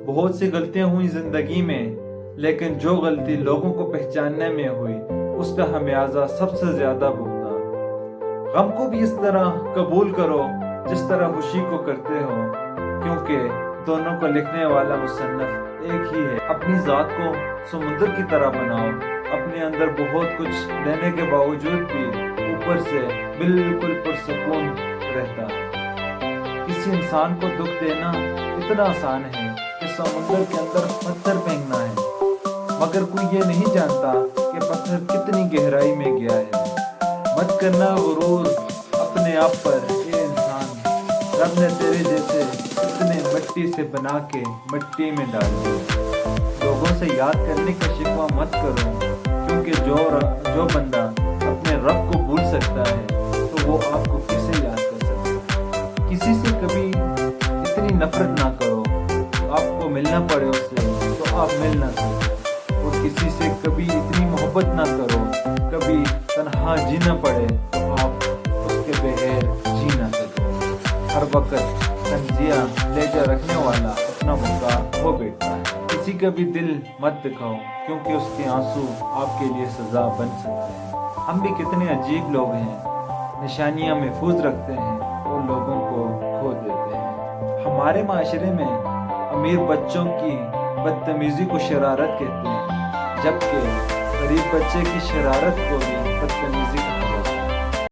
بہت سی غلطیاں ہوئی زندگی میں، لیکن جو غلطی لوگوں کو پہچاننے میں ہوئی اس کا خمیازہ سب سے زیادہ بھگتا۔ غم کو بھی اس طرح قبول کرو جس طرح خوشی کو کرتے ہو، کیونکہ دونوں کو لکھنے والا مصنف ایک ہی ہے۔ اپنی ذات کو سمندر کی طرح بناؤ، اپنے اندر بہت کچھ لینے کے باوجود بھی اوپر سے بالکل پرسکون رہتا ہے۔ کسی انسان کو دکھ دینا اتنا آسان ہے کہ سمندر کے اندر پتھر پھینکنا ہے، مگر کوئی یہ نہیں جانتا کہ پتھر کتنی گہرائی میں گیا ہے۔ مت کرنا غرور اپنے آپ پر اے انسان، رب نے تیرے جیسے اتنے مٹی سے بنا کے مٹی میں ڈال دیا۔ لوگوں سے یاد کرنے کا شکوہ مت کرو، کیونکہ جو بندہ اپنے رب کو بھول سکتا ہے تو وہ آپ کو کیسے یاد کر سکتا ہے۔ کسی سے کبھی اتنی نفرت نہ کرو کہ آپ کو ملنا پڑے اس سے تو آپ مل نہ سکو، اور کسی سے کبھی اتنی محبت نہ کرو کبھی تنہا جینا پڑے تو آپ اس کے بغیر جی نہ سکو۔ ہر وقت تنزیہ لہجہ رکھنے والا اپنا موقع ہو بیٹھتا ہے۔ کسی کا بھی دل مت دکھاؤ، کیونکہ اس کے آنسو آپ کے لیے سزا بن سکتے ہیں۔ ہم بھی کتنے عجیب لوگ ہیں، نشانیاں محفوظ رکھتے ہیں اور لوگوں کو کھو دیتے ہیں۔ ہمارے معاشرے میں امیر بچوں کی بدتمیزی کو شرارت کہتے ہیں، جبکہ غریب بچے کی شرارت کو بھی بدتمیزی کہا